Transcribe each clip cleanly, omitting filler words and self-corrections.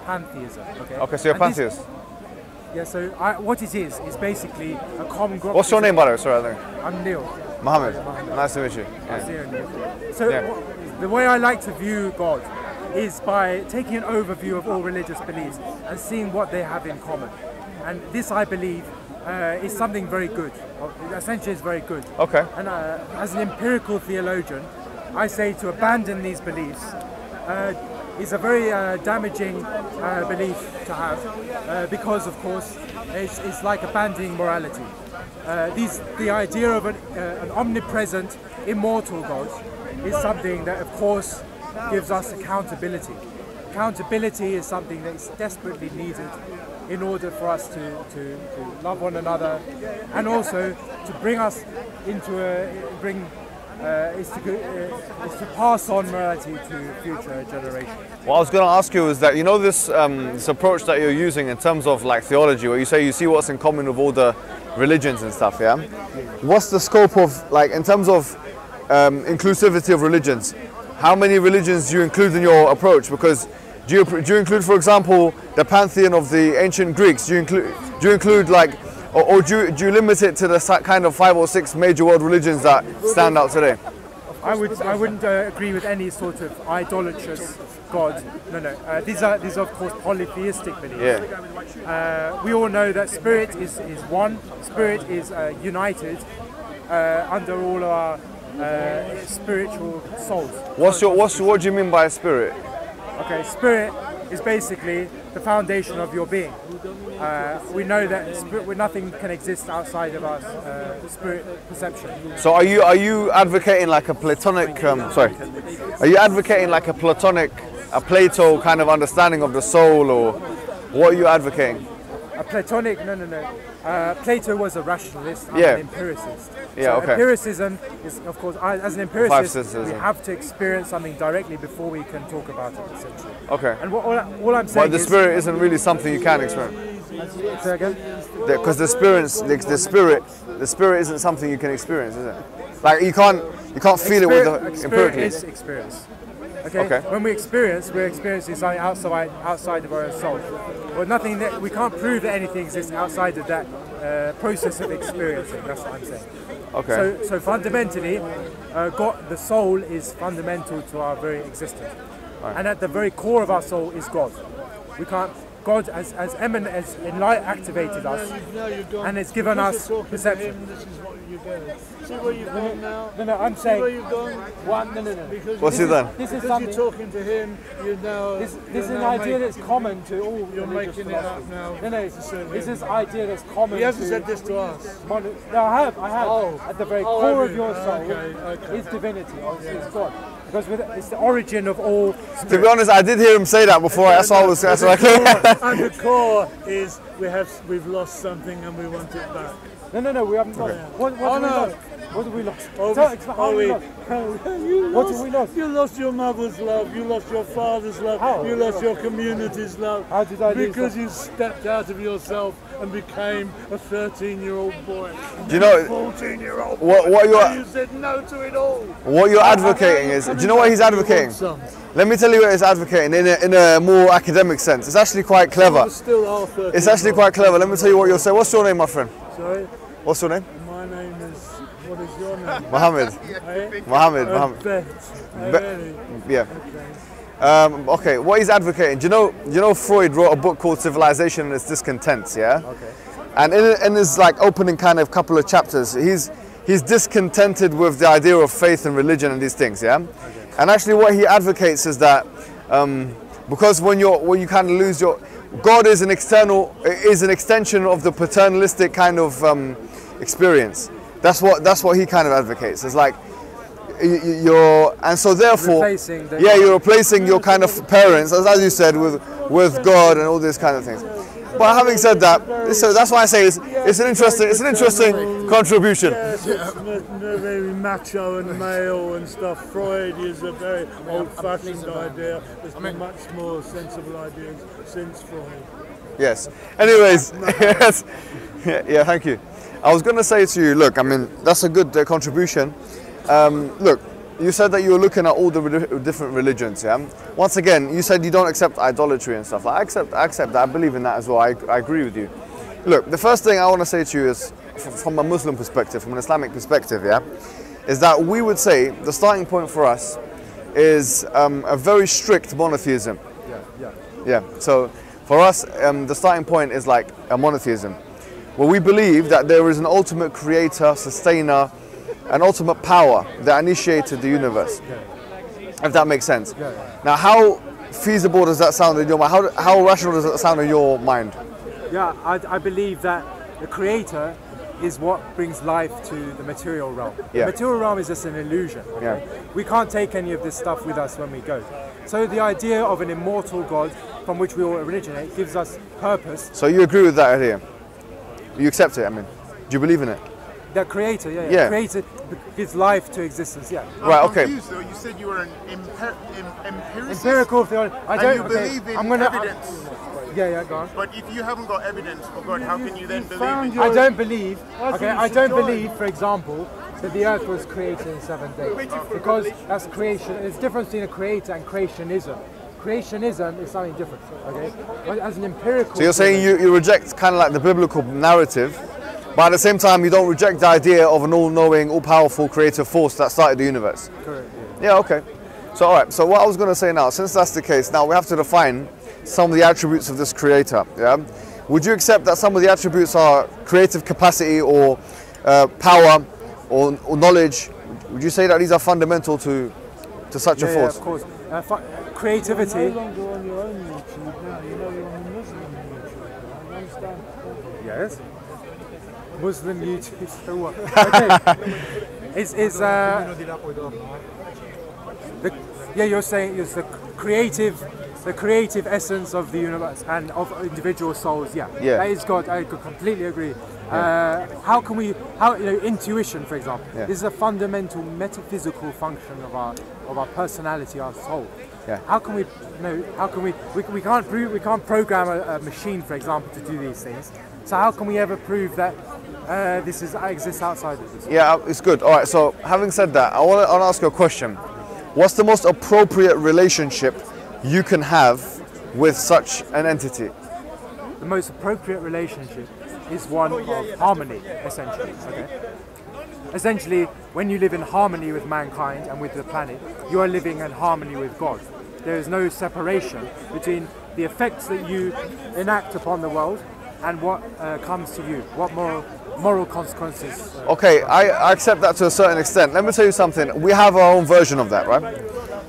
pantheism. Okay. Okay, so you're a pantheist. Yeah. So what it is basically a common ground. What's your name, by the way? Sorry, I think. I'm Neil. Mohammed. Nice to meet you. So the way I like to view God is by taking an overview of all religious beliefs and seeing what they have in common. And this, I believe, is something very good. Essentially, it's very good. Okay. And as an empirical theologian, I say to abandon these beliefs is a very damaging belief to have because, of course, it's like abandoning morality. The idea of an omnipresent, immortal God is something that, of course, gives us accountability. Accountability is something that is desperately needed in order for us to love one another, and also to bring us into is to pass on morality to future generations. What I was going to ask you is that, you know, this approach that you're using in terms of like theology, where you say you see what's in common with all the religions and stuff, yeah? What's the scope of, like, in terms of inclusivity of religions? How many religions do you include in your approach? Because do you include, for example, the pantheon of the ancient Greeks? Do you include like, or do you limit it to the kind of 5 or 6 major world religions that stand out today? I wouldn't agree with any sort of idolatrous God. No. These are of course polytheistic beliefs. Yeah. We all know that spirit is one. Spirit is united under all our spiritual souls. What do you mean by spirit? Okay, spirit is basically the foundation of your being. We know that nothing can exist outside of our spirit perception. So are you advocating like a Platonic? Are you advocating like a Plato kind of understanding of the soul, or what are you advocating? A Platonic? No. Plato was a rationalist. I'm an empiricist. Yeah, okay. Empiricism is, of course, as an empiricist, we have to experience something directly before we can talk about it, essentially. Okay. And all I'm saying is... But the spirit isn't really something you can experience. Say again? Because the spirit isn't something you can experience, is it? Like you can't feel it with the empirically. Experience is experience. Okay? When we're experiencing something outside of our own soul. Well, nothing that we can't prove that anything exists outside of that process of experiencing. That's what I'm saying. Okay. So fundamentally, God, the soul is fundamental to our very existence, and at the very core of our soul is God. We can't. God has activated us, and it's given us perception. This is what you're doing. See where you've gone now? No, I'm saying... See where you've gone? No. Because what's he done? Because you're talking to him, you know... This is an idea that's common to all You're making it up now. No, this is an idea that's common to... He hasn't said this to us. No, I have. At the very core of your soul okay. is divinity, is God. Because it's the origin of all spirits. To be honest, I did hear him say that before. That's why I was... At the core is we've lost something and we want it back. No, we haven't lost. What have we lost? What have we lost? You lost your mother's love, you lost your father's love, you lost your community's love. How did I lose Because you stepped out of yourself and became a 13-year-old boy. Do you know... 14-year-old boy. What you said no to it all. What you're advocating is... Do you know what he's advocating? Let me tell you what he's advocating in a more academic sense. It's actually quite clever. It's actually quite clever. Let me tell you what you're saying. What's your name, my friend? Sorry? What's your name? My name is... What is your name? Mohammed. Mohammed. Really? Yeah. Okay, what he's advocating, do you know Freud wrote a book called Civilization and Its Discontents, yeah? Okay. And in his like opening kind of couple of chapters, he's discontented with the idea of faith and religion and these things, yeah? Okay. And actually what he advocates is that because when you kind of lose your... God is an extension of the paternalistic kind of experience. That's what he kind of advocates. It's like and so therefore you're replacing your kind of parents, as you said, with God and all these kind of things. But having said that, so that's why I say it's an interesting contribution. Yes, it's very macho and male and stuff. Freud is a very old-fashioned idea. There's been much more sensible ideas since Freud. Yes. Anyways, yes. Yeah, thank you. I was going to say to you, look, I mean, that's a good contribution. Look, you said that you were looking at all the different religions, yeah? Once again, you said you don't accept idolatry and stuff. I accept that. I believe in that as well. I agree with you. Look, the first thing I want to say to you is, from a Muslim perspective, from an Islamic perspective, yeah, is that we would say the starting point for us is a very strict monotheism. Yeah. So for us, the starting point is like a monotheism, where we believe that there is an ultimate creator, sustainer, an ultimate power that initiated the universe. If that makes sense. Now, how feasible does that sound in your mind? How rational does that sound in your mind? Yeah, I believe that the creator is what brings life to the material realm. Yeah. The material realm is just an illusion. Okay? We can't take any of this stuff with us when we go. So the idea of an immortal God from which we all originate gives us purpose. So you agree with that idea? You accept it, I mean? Do you believe in it? The creator, yeah. Creator gives life to existence, yeah. Right, okay. I'm confused, though. You said you were an empiricist? Empirical theology. You believe in evidence. Yeah, go on. But if you haven't got evidence for God, how can you then believe in I don't believe, I don't believe, for example, that the earth was created in 7 days. Because that's creation. There's a difference between a creator and creationism. Creationism is something different, okay? But as an empirical... So you're saying you reject kind of like the biblical narrative, but at the same time you don't reject the idea of an all-knowing, all-powerful creative force that started the universe? Correct, yeah. Yeah, okay. So alright, so what I was going to say now, since that's the case, now we have to define some of the attributes of this creator, yeah? Would you accept that some of the attributes are creative capacity or power or knowledge? Would you say that these are fundamental to such a force? Yeah, of course. Creativity. You're no longer on your own YouTube now, you're on the Muslim YouTube. I understand. Yes. Muslim YouTube, so what? Okay. You're saying it's the creative essence of the universe and of individual souls. Yeah. That is God. I completely agree. How can we? Intuition, for example, this is a fundamental metaphysical function of our personality, our soul. Yeah. How can we? We can't program a machine, for example, to do these things. So how can we ever prove that this exists outside of this? Yeah, it's good. All right. So having said that, I want to ask you a question. What's the most appropriate relationship you can have with such an entity? The most appropriate relationship is one of harmony, essentially. Okay? Essentially, when you live in harmony with mankind and with the planet, you are living in harmony with God. There is no separation between the effects that you enact upon the world and what comes to you, what moral consequences. Okay, I accept that to a certain extent. Let me tell you something. We have our own version of that, right?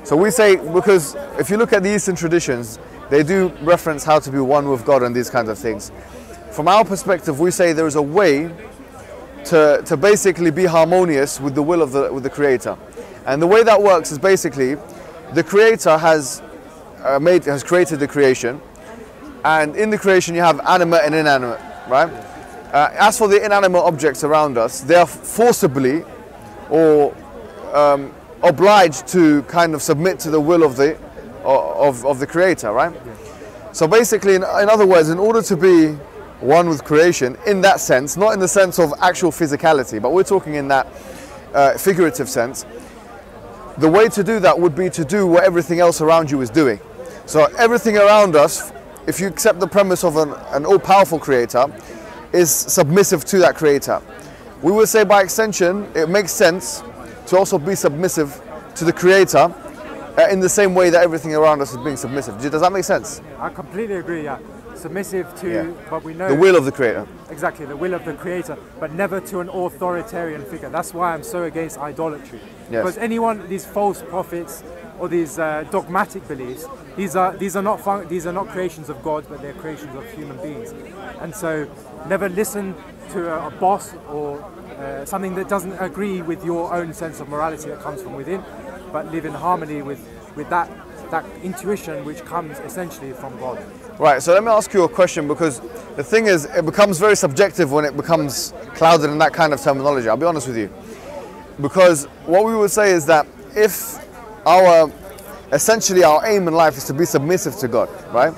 So we say, because if you look at the Eastern traditions, they do reference how to be one with God and these kinds of things. From our perspective, we say there is a way to basically be harmonious with the will of the Creator. And the way that works is basically, the Creator has created the creation, and in the creation you have animate and inanimate, right? As for the inanimate objects around us, they are forcibly or obliged to kind of submit to the will of the Creator, right? So basically, in other words, in order to be one with creation, in that sense, not in the sense of actual physicality, but we're talking in that figurative sense, the way to do that would be to do what everything else around you is doing. So everything around us, if you accept the premise of an all-powerful Creator, is submissive to that Creator. We would say by extension, it makes sense to also be submissive to the Creator in the same way that everything around us is being submissive. Does that make sense? I completely agree, yeah. Submissive to, but we know... the will of the Creator. Exactly, the will of the Creator, but never to an authoritarian figure. That's why I'm so against idolatry. Yes. Because these false prophets or these dogmatic beliefs, these are not creations of God, but they're creations of human beings. And so never listen to a boss or something that doesn't agree with your own sense of morality that comes from within, but live in harmony with that intuition which comes essentially from God. Right, so let me ask you a question, because the thing is, it becomes very subjective when it becomes clouded in that kind of terminology. I'll be honest with you. Because what we would say is that if essentially our aim in life is to be submissive to God, right?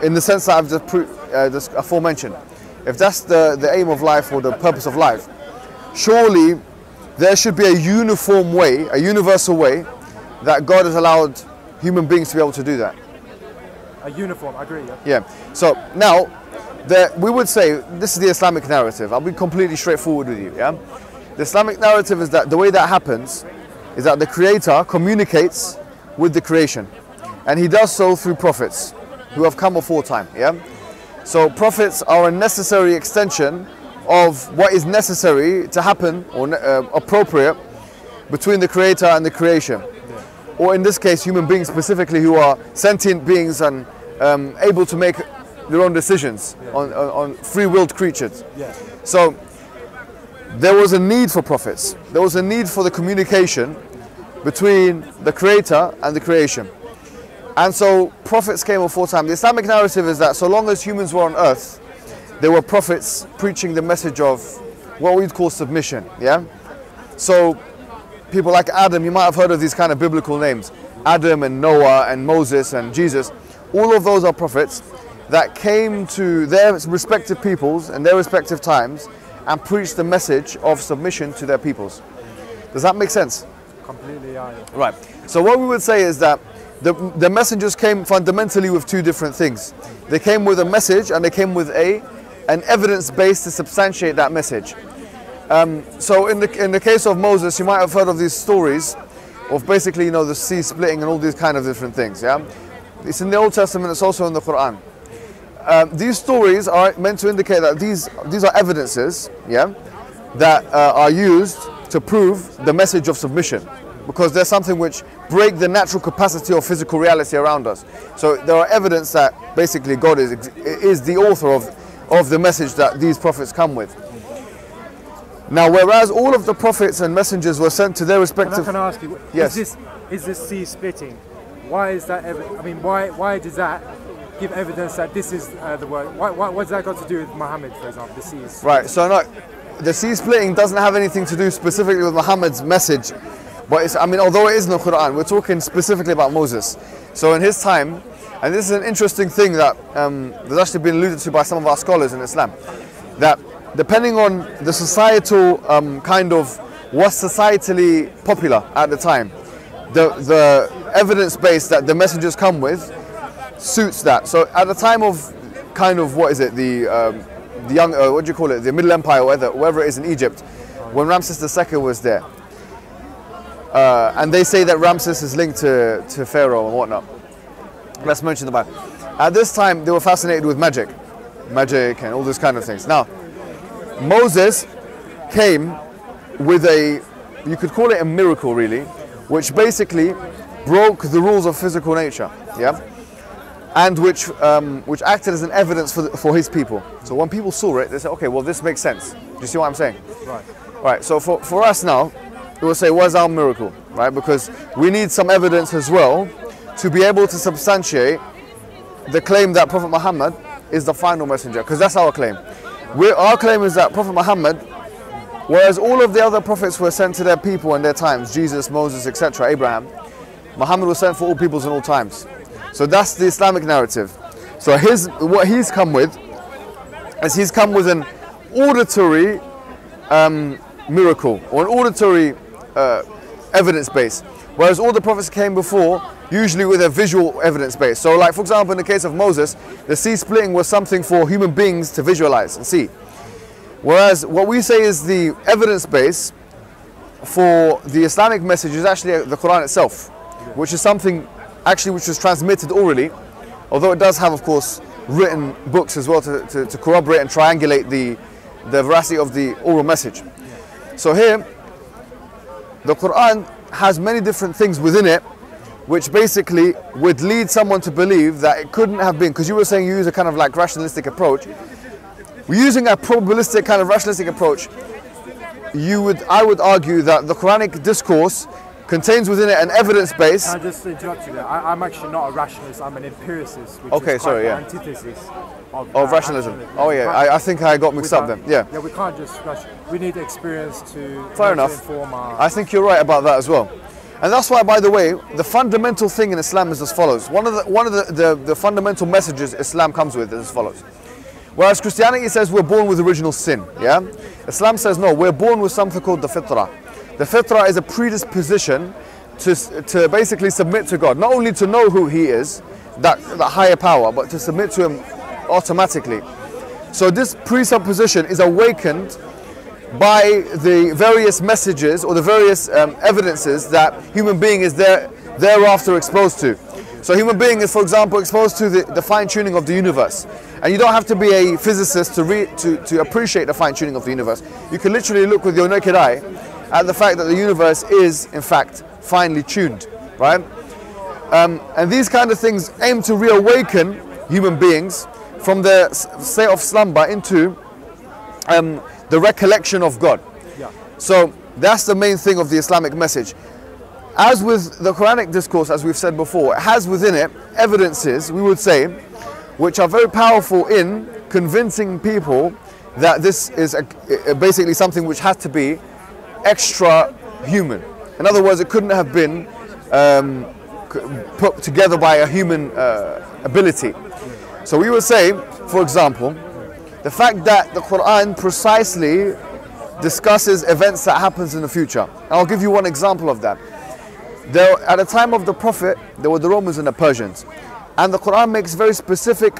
In the sense that I've just aforementioned, if that's the aim of life or the purpose of life, surely there should be a uniform way, a universal way, that God has allowed human beings to be able to do that. A uniform, I agree. Yeah. So now, we would say this is the Islamic narrative. I'll be completely straightforward with you. Yeah. The Islamic narrative is that the way that happens is that the Creator communicates with the creation, and He does so through prophets who have come before time. Yeah. So prophets are a necessary extension of what is necessary to happen or appropriate between the Creator and the creation. Or in this case, human beings specifically, who are sentient beings and able to make their own decisions on free-willed creatures. So there was a need for prophets. There was a need for the communication between the Creator and the creation. And so prophets came before time. The Islamic narrative is that so long as humans were on earth, there were prophets preaching the message of what we'd call submission. Yeah. So people like Adam, you might have heard of these kind of biblical names, Adam and Noah and Moses and Jesus. All of those are prophets that came to their respective peoples and their respective times and preached the message of submission to their peoples. Does that make sense? Completely, yeah. Right. So what we would say is that the messengers came fundamentally with two different things. They came with a message and they came with an evidence base to substantiate that message. So in the case of Moses, you might have heard of these stories of basically, the sea splitting and all these kind of different things. Yeah, it's in the Old Testament. It's also in the Quran. These stories are meant to indicate that these are evidences, yeah, that are used to prove the message of submission, because there's something which break the natural capacity of physical reality around us. So there are evidence that basically God is the author of the message that these prophets come with. Now, whereas all of the prophets and messengers were sent to their respective... Can I ask you, yes. is this sea splitting? Why is that? Why does that give evidence that this is the word? What's that got to do with Muhammad, for example, the seas? Right. So no, the sea splitting doesn't have anything to do specifically with Muhammad's message, but it's, although it is in the Quran, we're talking specifically about Moses. So in his time, and this is an interesting thing that there's actually been alluded to by some of our scholars in Islam, that depending on the societal kind of what's societally popular at the time, the evidence base that the messengers come with suits that. So at the time of kind of the young what do you call it, the Middle Empire, wherever it is in Egypt, when Ramses II was there, and they say that Ramses is linked to Pharaoh and whatnot. Let's mention the Bible. At this time, they were fascinated with magic and all these kind of things. Now, Moses came with you could call it a miracle really, which basically broke the rules of physical nature, yeah, and which acted as an evidence for his people. So when people saw it, they said, okay, well, this makes sense. Do you see what I'm saying? Right. So for us now, we will say, what's our miracle, right? Because we need some evidence as well to be able to substantiate the claim that Prophet Muhammad is the final messenger, because that's our claim. Our claim is that Prophet Muhammad, whereas all of the other prophets were sent to their people and their times, Jesus, Moses, etc., Abraham, Muhammad was sent for all peoples and all times. So that's the Islamic narrative. So what he's come with is he's come with an auditory miracle, or an auditory evidence base, whereas all the prophets came before usually with a visual evidence base. So like, for example, in the case of Moses, the sea splitting was something for human beings to visualize and see. Whereas what we say is the evidence base for the Islamic message is actually the Quran itself, which is something actually which was transmitted orally, although it does have, of course, written books as well to corroborate and triangulate the veracity of the oral message. So here, the Quran has many different things within it which basically would lead someone to believe that it couldn't have been, because you were saying you use a kind of like rationalistic approach. We're using a probabilistic kind of rationalistic approach. I would argue that the Quranic discourse contains within it an evidence base. Can I just interrupt you there? I'm actually not a rationalist, I'm an empiricist, which okay, is sorry, yeah. antithesis of rationalism. Oh yeah, I think I got mixed up then. Yeah. Yeah, we can't just we need experience to inform our... I think you're right about that as well. And that's why, by the way, the fundamental thing in Islam is as follows. One of the fundamental messages Islam comes with is as follows. Whereas Christianity says we're born with original sin, yeah? Islam says no, we're born with something called the fitrah. The fitrah is a predisposition to basically submit to God, not only to know who He is, that higher power, but to submit to Him automatically. So this presupposition is awakened by the various messages or the various evidences that human being is thereafter exposed to. So human being is, for example, exposed to the fine-tuning of the universe. And you don't have to be a physicist to appreciate the fine-tuning of the universe. You can literally look with your naked eye at the fact that the universe is, in fact, finely tuned, right? And these kind of things aim to reawaken human beings from the state of slumber into the recollection of God. Yeah. So that's the main thing of the Islamic message. As with the Quranic discourse, as we've said before, it has within it evidences, we would say, which are very powerful in convincing people that this is basically something which has to be extra human. In other words, it couldn't have been put together by a human ability. So we would say, for example, the fact that the Quran precisely discusses events that happens in the future. And I'll give you one example of that. At the time of the Prophet, there were the Romans and the Persians. And the Quran makes very specific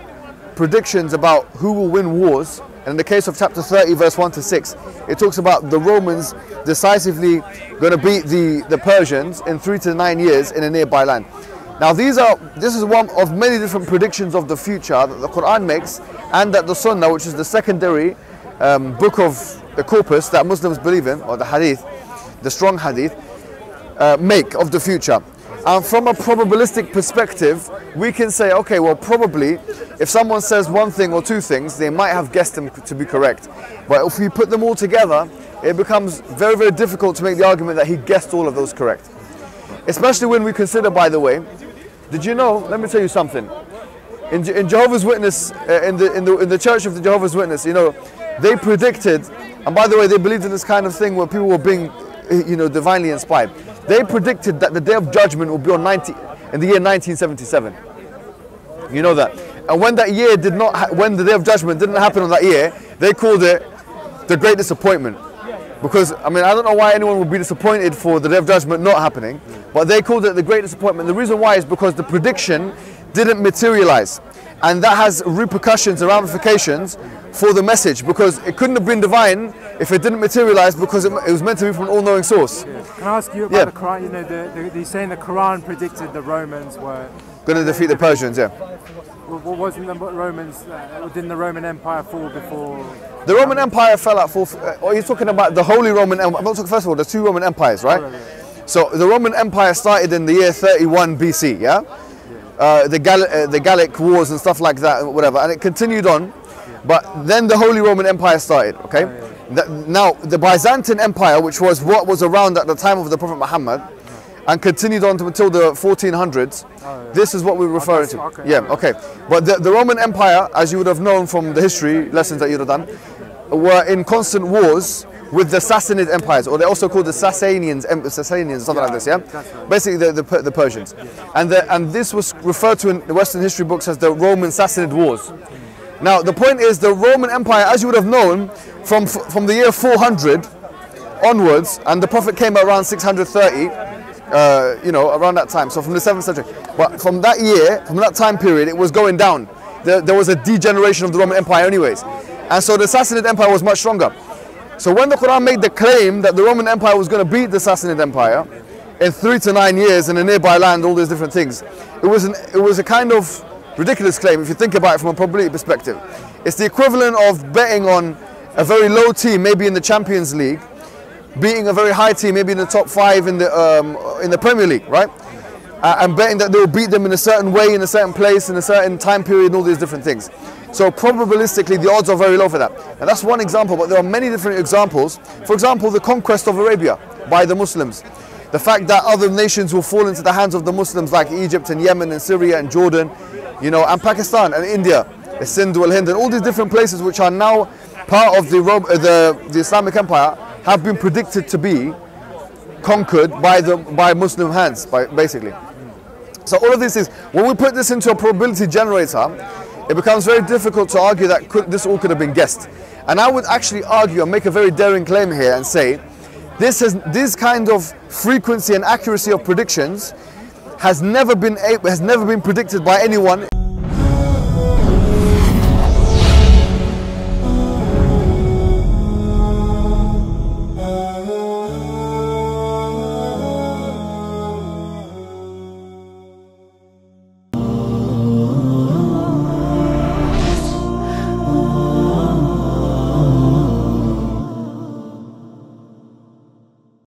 predictions about who will win wars. And in the case of chapter 30, verse 1 to 6, it talks about the Romans decisively going to beat the Persians in 3 to 9 years in a nearby land. Now this is one of many different predictions of the future that the Quran makes, and that the Sunnah, which is the secondary book of the corpus that Muslims believe in, or the Hadith, the strong Hadith, make of the future. And from a probabilistic perspective, we can say, okay, well, probably if someone says one thing or two things, they might have guessed them to be correct. But if we put them all together, it becomes very, very difficult to make the argument that he guessed all of those correct. Especially when we consider, by the way, did you know, let me tell you something. In Jehovah's Witness, in the Church of the Jehovah's Witness, you know, they predicted, and by the way, they believed in this kind of thing where people were being, you know, divinely inspired. They predicted that the Day of Judgment will be in the year 1977. You know that. And when that year when the Day of Judgment didn't happen on that year, they called it the Great Disappointment. Because, I mean, I don't know why anyone would be disappointed for the Day of Judgment not happening, but they called it the Great Disappointment. The reason why is because the prediction didn't materialize. And that has repercussions and ramifications for the message, because it couldn't have been divine if it didn't materialize, because it was meant to be from an all-knowing source. Yeah. Can I ask you about the Quran? You know, they're saying the Quran predicted the Romans were going to defeat the Persians, yeah. Well, wasn't the Romans, didn't the Roman Empire fall before? The Roman Empire fell at or you're talking about the Holy Roman Empire. I'm not talking, first of all, there's two Roman empires, right? So the Roman Empire started in the year 31 BC, yeah? The Gallic Wars and stuff like that, whatever, and it continued on. But then the Holy Roman Empire started, okay? Now, the Byzantine Empire, which was what was around at the time of the Prophet Muhammad, and continued on until the 1400s, this is what we're referring to. Okay. Yeah, okay. But the Roman Empire, as you would have known from the history lessons that you'd have done, were in constant wars with the Sassanid empires, or they're also called the Sassanians, something like this, yeah? Right. Basically the Persians. And this was referred to in the Western history books as the Roman Sassanid Wars. Now, the point is, the Roman Empire, as you would have known, from the year 400 onwards, and the Prophet came around 630, you know, around that time, so from the 7th century. But from that year, from that time period, it was going down. There was a degeneration of the Roman Empire anyways. And so the Sassanid Empire was much stronger. So when the Quran made the claim that the Roman Empire was going to beat the Sassanid Empire in 3 to 9 years in a nearby land, all these different things, it was a kind of ridiculous claim if you think about it from a probability perspective. It's the equivalent of betting on a very low team, maybe in the Champions League, beating a very high team, maybe in the top 5 in the Premier League, right? And betting that they'll beat them in a certain way, in a certain place, in a certain time period, and all these different things. So probabilistically, the odds are very low for that. And that's one example, but there are many different examples. For example, the conquest of Arabia by the Muslims. The fact that other nations will fall into the hands of the Muslims, like Egypt and Yemen and Syria and Jordan, you know, and Pakistan and India, Sindh and Hind, and all these different places which are now part of the Islamic Empire, have been predicted to be conquered by Muslim hands, basically. So all of this is, when we put this into a probability generator, it becomes very difficult to argue that this all could have been guessed. And I would actually argue and make a very daring claim here and say this kind of frequency and accuracy of predictions has never been predicted by anyone